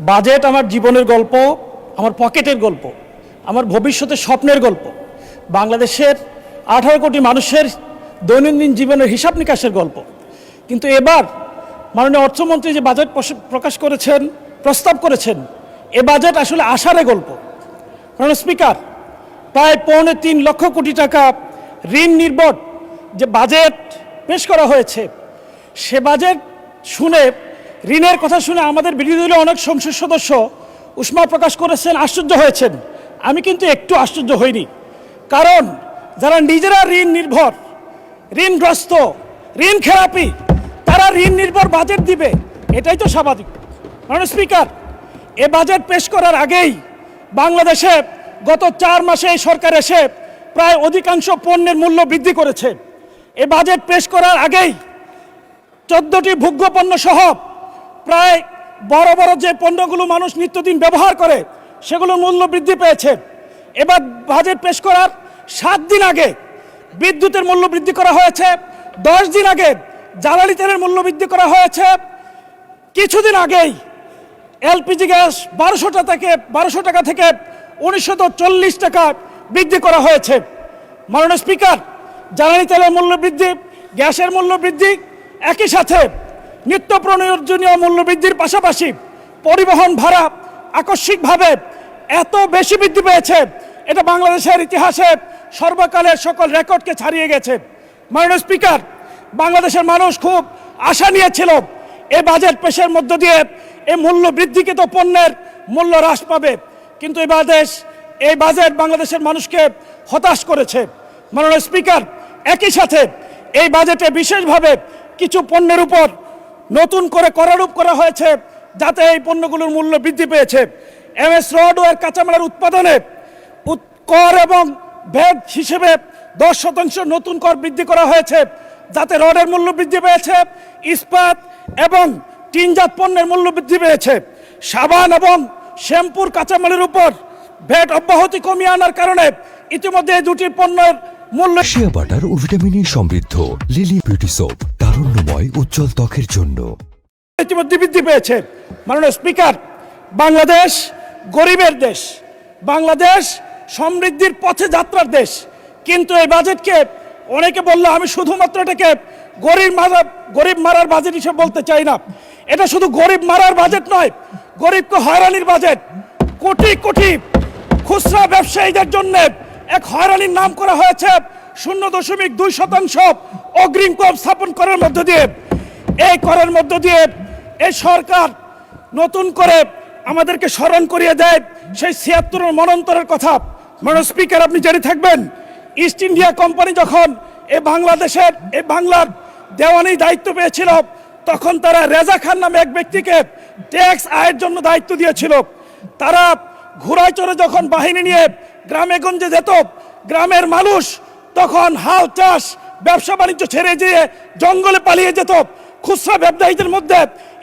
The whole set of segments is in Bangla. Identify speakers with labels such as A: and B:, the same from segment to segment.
A: বাজেট আমার জীবনের গল্প, আমার পকেটের গল্প, আমার ভবিষ্যতের স্বপ্নের গল্প, বাংলাদেশের 18 কোটি মানুষের দৈনন্দিন জীবনের হিসাব নিকাশের গল্প। কিন্তু এবার মাননীয় অর্থমন্ত্রী যে বাজেট প্রকাশ করেছেন, প্রস্তাব করেছেন, এ বাজেট আসলে আশারে গল্প। মাননীয় স্পিকার, প্রায় 3.25 লক্ষ কোটি টাকা ঋণ নির্ভর যে বাজেট পেশ করা হয়েছে, সে বাজেট শুনে, ঋণের কথা শুনে আমাদের বিরোধী দলীয় অনেক সংসদ সদস্য উষ্মা প্রকাশ করেছেন, আশ্চর্য হয়েছেন। আমি কিন্তু একটু আশ্চর্য হইনি, কারণ যারা নিজেরা ঋণ নির্ভর, ঋণগ্রস্ত, ঋণ খেলাপি, তারা ঋণ নির্ভর বাজেট দিবে, এটাই তো স্বাভাবিক। মাননীয় স্পিকার, এ বাজেট পেশ করার আগেই বাংলাদেশে গত 4 মাসে এই সরকার এসে প্রায় অধিকাংশ পণ্যের মূল্য বৃদ্ধি করেছে। এ বাজেট পেশ করার আগেই 14টি ভোগ্য পণ্য সহ প্রায় বড় বড় যে পণ্যগুলো মানুষ নিত্যদিন ব্যবহার করে সেগুলোর মূল্য বৃদ্ধি পেয়েছে। এবার বাজেট পেশ করার 7 দিন আগে বিদ্যুতের মূল্য বৃদ্ধি করা হয়েছে, 10 দিন আগে জ্বালানি তেলের মূল্য বৃদ্ধি করা হয়েছে, কিছুদিন আগেই এলপিজি গ্যাস 1200 টাকা থেকে 1940 টাকা বৃদ্ধি করা হয়েছে। মাননীয় স্পিকার, জ্বালানি তেলের মূল্য বৃদ্ধি, গ্যাসের মূল্য বৃদ্ধি, একই সাথে নিত্য প্রয়োজনীয় মূল্য বৃদ্ধির পাশাপাশি পরিবহন ভাড়া আকস্মিকভাবে এত বেশি বৃদ্ধি পেয়েছে, এটা বাংলাদেশের ইতিহাসে সর্বকালের সকল রেকর্ডকে ছাড়িয়ে গেছে। মাননীয় স্পিকার, বাংলাদেশের মানুষ খুব আশা নিয়েছিল এই বাজেট পেশের মধ্য দিয়ে এই মূল্য বৃদ্ধিকৃত পণ্যের মূল্য হ্রাস পাবে, কিন্তু এই বাজেট বাংলাদেশের মানুষকে হতাশ করেছে। মাননীয় স্পিকার, একই সাথে এই বাজেটে বিশেষভাবে কিছু পণ্যের উপর নতুন করে করারোপ করা হয়েছে, যাতে এই পণ্যগুলোর মূল্য বৃদ্ধি পেয়েছে। এমএস রড ও এর কাঁচামালের উৎপাদনে কর এবং ভ্যাট হিসেবে 10% নতুন কর বৃদ্ধি করা হয়েছে, যাতে রডের মূল্য বৃদ্ধি পেয়েছে। ইস্পাত এবং টিনজাত পণ্যের মূল্য বৃদ্ধি পেয়েছে। সাবান এবং শ্যাম্পুর কাঁচামালের উপর ভ্যাট অব্যাহতি কমিয়ে আনার কারণে ইতিমধ্যে এই দুটি পণ্যের মূল্য
B: শিয়া বাটার ও ভিটামিন ই সমৃদ্ধ লিলি বিউটি সোপ, তারুণ্যময় উজ্জ্বল ত্বকের জন্য
A: ইতিমধ্যে বৃদ্ধি পেয়েছে। মাননীয় স্পিকার, বাংলাদেশ গরিবের দেশ, বাংলাদেশ সমৃদ্ধির পথে যাত্রার দেশ, কিন্তু এই বাজেটকে অনেকে বললে আমি শুধুমাত্র এটাকে গরিব মারার বাজেট হিসেবে বলতে চাই না। এটা শুধু গরিব মারার বাজেট নয়, গরিবকে হয়রানির বাজেট। কোটি কোটি খুচরা ব্যবসায়ীদের জন্য এক হয়রানির নাম করা হয়েছে 0.2% অগ্রিম কর স্থাপন করার মধ্য দিয়ে। এই করের মধ্য দিয়ে এই সরকার নতুন করে আমাদেরকে স্মরণ করিয়ে দেয় সেই 76 মনন্তরের কথা। মাননীয় স্পিকার, আপনি জেনে থাকবেন, ইস্ট ইন্ডিয়া কোম্পানি যখন বাংলার দেওয়ানি দায়িত্ব পেয়েছিল, তখন তারা রেজা খান নামে এক ব্যক্তিকে ট্যাক্স আয়ের জন্য দায়িত্ব দিয়েছিল। তারা ঘোড়ায় চড়ে যখন বাহিনী নিয়ে গ্রামে গঞ্জে যেত, গ্রামের মানুষ তখন হাল চাষ ব্যবসা বাণিজ্য ছেড়ে দিয়ে জঙ্গলে পালিয়ে যেত। খুচরা ব্যবসায়ীদের মধ্যে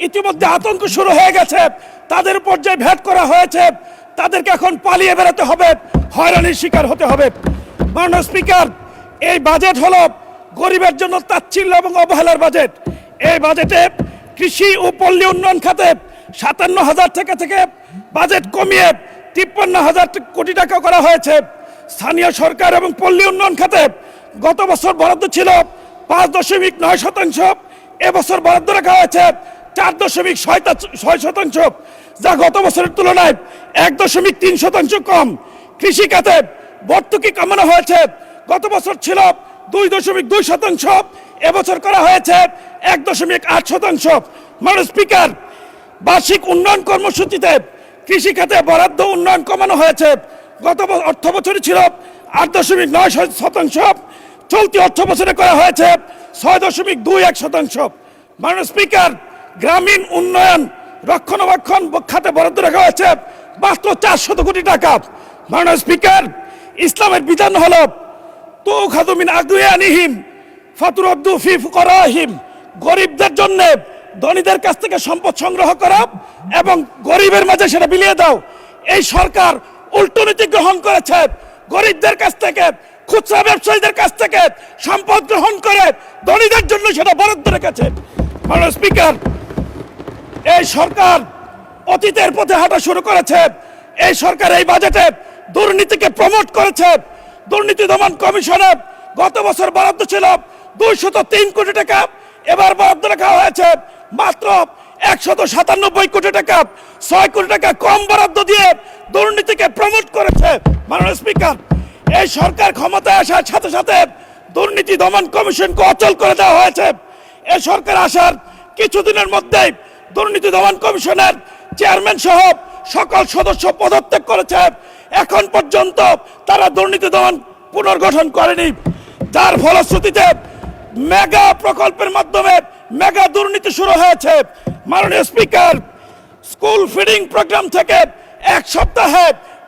A: ইতিমধ্যে আতঙ্ক শুরু হয়ে গেছে, তাদের উপর যে ভ্যাট করা হয়েছে, তাদেরকে এখন পালিয়ে বেরোতে হবে, হয়রানির শিকার হতে হবে। মাননীয় স্পিকার, এই বাজেট হলো গরিবের জন্য তাচ্ছিল্য এবং অবহেলার বাজেট। এই বাজেটে কৃষি ও পল্লী উন্নয়ন খাতে 57,000 টাকা থেকে বাজেট কমিয়ে 53,000 কোটি টাকা করা হয়েছে। স্থানীয় সরকার এবং পল্লী উন্নয়ন খাতে গত বছর বরাদ্দ ছিল 5.9%, এবছর বরাদ্দ রাখা হয়েছে 4.6%, যা গত বছরের তুলনায় 1.3% কম। কৃষি খাতে ভর্তুকি কমানো হয়েছে, গত বছর ছিল 2.2%, এবছর করা হয়েছে 1.8%। মাননীয় স্পিকার, বার্ষিক উন্নয়ন কর্মসূচিতে কৃষি খাতে বরাদ্দ উন্নয়ন কমানো হয়েছে, গত অর্থ বছরে ছিল 8.9%, চলতি অর্থ বছরে করা হয়েছে 6.21%। মাননীয় স্পিকার, গ্রামীণ উন্নয়ন রক্ষণাবেক্ষণ খাতে বরাদ্দ রাখা হয়েছে মাত্র 400 কোটি টাকা। মাননীয় স্পিকার, ইসলামের বিধান হলো তুখাযু মিন আগনিয়াহিম ফাতুরাদ্দু ফি ফুকারাহিম, গরিবদের জন্য ধনীদের কাছ থেকে সম্পদ সংগ্রহ করা এবং গরিবের মাঝে সেটা বিলিয়ে দাও। এই সরকার উল্টো নীতি গ্রহণ করেছে, গরিবদের কাছ থেকে, খুচরা ব্যবসায়ীদের কাছ থেকে সম্পদ গ্রহণ করে ধনীদের জন্য সেটা বরাদ্দ রেখেছে। মাননীয় স্পিকার, এই সরকার অতীতের পথে হাঁটা শুরু করেছে। এই সরকার এই বাজেটে দুর্নীতিকে প্রমোট করেছে। দুর্নীতি দমন কমিশনে গত বছর বরাদ্দ ছিল 203 কোটি টাকা, এবার বরাদ্দ রাখা হয়েছে মাত্র 197 কোটি টাকা। 6 কোটি টাকা কম বরাদ্দ দিয়ে দুর্নীতিকে প্রমোট করেছে। মাননীয় স্পিকার, এই সরকার ক্ষমতায় আসার সাথে সাথে দুর্নীতি দমন কমিশনকে অচল করে দেওয়া হয়েছে। এই সরকার আসার কিছুদিনের মধ্যেই দুর্নীতি দমন কমিশনের চেয়ারম্যান সহ সকল সদস্য পদত্যাগ করেছে। এখন পর্যন্ত তারা দুর্নীতি দমন পুনর্গঠন করেনি, যার ফলশ্রুতিতে মেগা প্রকল্পের মাধ্যমে মেগা দুর্নীতি শুরু হয়েছে। মাননীয় স্পিকার, স্কুল ফিডিং প্রোগ্রাম থেকে এক সপ্তাহে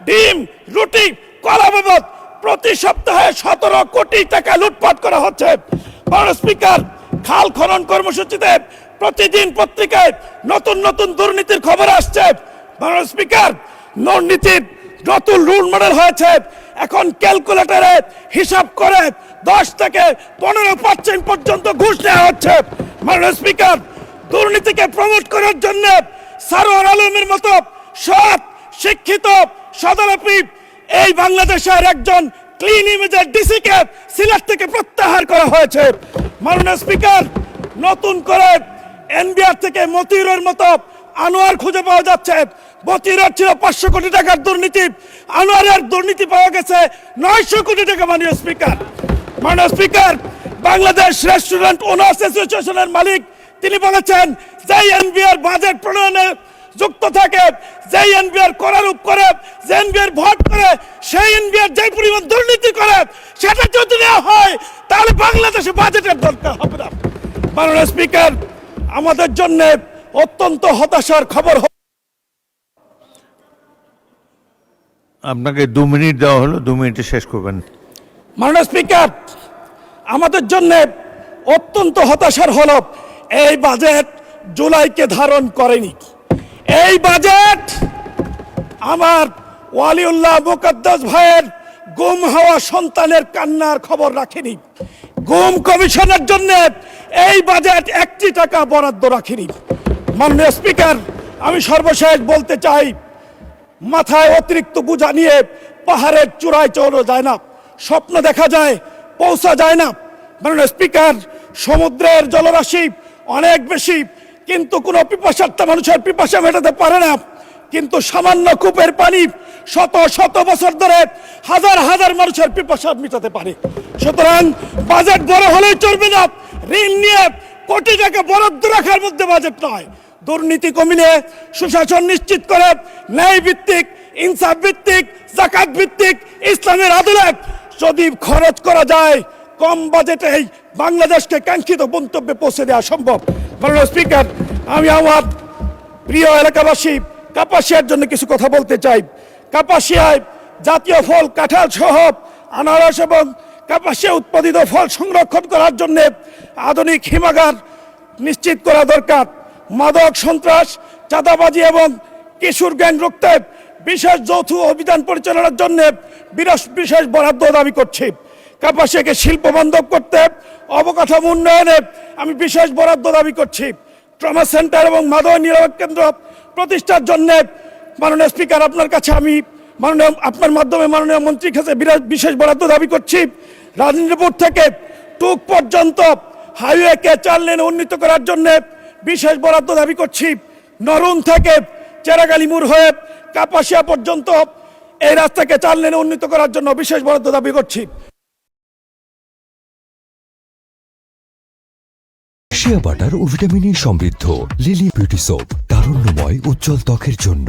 A: ডিম, রুটি, কলা বাবদ প্রতি সপ্তাহে 17 কোটি টাকা লুটপাট করা হচ্ছে। মাননীয় স্পিকার, খাল খনন কর্মসূচিতে প্রতিদিন পত্রিকায় নতুন নতুন দুর্নীতির খবর আসছে। মাননীয় স্পিকার, দুর্নীতির নতুন রুল মডেল হয়েছে। এখন ক্যালকুলেটরে হিসাব করে 10 থেকে 15% পর্যন্ত ঘুষ দেওয়া হচ্ছে। মাননীয় স্পিকার, দুর্নীতিকে প্রমোট করার জন্য সারোয়ার আলমের মতো সৎ, শিক্ষিত, সদালাপি এই বাংলাদেশের একজন ক্লিন ইমেজের ডিসিকে সিলেট থেকে প্রত্যাহার করা হয়েছে। মাননীয় স্পিকার, নতুন করে এনবিআর থেকে মতিউরের মতো আনোয়ার খুঁজে পাওয়া যাচ্ছে। মতিউরের ছিল 500 কোটি টাকার দুর্নীতি, আনোয়ারের দুর্নীতি পাওয়া গেছে 900 কোটি টাকা। মাননীয় স্পিকার, মাননীয় স্পিকার, বাংলাদেশ রেস্টুরেন্ট ওনার্স অ্যাসোসিয়েশনের মালিক তিনি বলেছেন, যে এনবিআর বাজেট প্রণয়নে যুক্ত থাকে, যে এনবিআর করারূপ করে, যে এনবিআর ভোট করে, সেই এনবিআর যে পরিমাণ দুর্নীতি করে সেটা যদি না হয় তাহলে বাংলাদেশে বাজেটের দরকার হবে না। মাননীয় স্পিকার, আমাদের জন্য অত্যন্ত হতাশার খবর।
C: আপনাকে 2 মিনিট দেওয়া হলো, 2 মিনিটে শেষ করবেন।
A: মাননীয় স্পিকার, আমাদের জন্য অত্যন্ত হতাশার হলো এই বাজেট জুলাইকে ধারণ করেনি। এই বাজেট আমার ওয়ালিউল্লাহ মুকদ্দাস ভাইয়ের গুম হওয়া সন্তানের কান্নার খবর রাখেনি। গুম কমিশনের জন্য এই বাজেট 1 টাকা বরাদ্দ রাখেনি। মাননীয় স্পিকার, আমি সর্বশেষ বলতে চাই, মাথায় অতিরিক্ত বোঝা নিয়ে পাহাড়ের চূড়ায় চড়া যায় না, স্বপ্ন দেখা যায়, পৌঁছা যায় না। মাননীয় স্পিকার, সমুদ্রের জলরাশি অনেক বেশি, কিন্তু কোনো পিপাসার্থ মানুষের পিপাসা মেটাতে পারে না। কিন্তু সামান্য কূপের পানি শত শত বছর ধরে হাজার হাজার মানুষের পিপাসা মেটাতে পারে। সুতরাং বাজেট বড় হলেই চলবে না, ঋণ নিয়ে কোটি টাকা বরাদ্দ রাখার মধ্যে বাজেট নয়। দুর্নীতি কমিয়ে সুশাসন নিশ্চিত করে ন্যায় ভিত্তিক, ইনসাফ ভিত্তিক, জাকাত ভিত্তিক ইসলামের আদলে যদি খরচ করা যায়, কম বাজেটেই বাংলাদেশকে কাঙ্ক্ষিত গন্তব্যে পৌঁছে দেওয়া সম্ভব। মাননীয় স্পিকার, আমি আমার প্রিয় এলাকাবাসী কাপাসিয়ার জন্য কিছু কথা বলতে চাই। কাপাসিয়ায় জাতীয় ফল কাঁঠাল সহ আনারস এবং কাপাসিয়া উৎপাদিত ফল সংরক্ষণ করার জন্য আধুনিক হিমাগার নিশ্চিত করা দরকার। মাদক, সন্ত্রাস, চাঁদাবাজি এবং কিশোর গ্যাং রুখতে বিশেষ যৌথ অভিযান পরিচালনার জন্য বিশেষ বরাদ্দ দাবি করছি। কাপাসিয়াকে শিল্প বান্ধব করতে অবকাঠামো উন্নয়নে আমি বিশেষ বরাদ্দ দাবি করছি। ট্রমা সেন্টার এবং মাদক নিরাময় কেন্দ্র প্রতিষ্ঠার জন্য মাননীয় স্পিকার, আপনার কাছে আমি আপনার মাধ্যমে মাননীয় মন্ত্রীর কাছে বিশেষ বরাদ্দ দাবি করছি। রাজেন্দ্রপুর থেকে টুক পর্যন্ত হাইওয়েকে 4 লেনে উন্নীত করার জন্য বিশেষ বরাদ্দ দাবি করছি। নরুন থেকে চেরাগালি মোড় হয়ে কাপাসিয়া পর্যন্ত এই রাস্তাকে 4 লেনে উন্নীত করার জন্য বিশেষ বরাদ্দ দাবি করছি।
B: শিয়া বাটার ও ভিটামিন ই সমৃদ্ধ লিলি বিউটি সোপ, তারুণ্যময় উজ্জ্বল ত্বকের জন্য।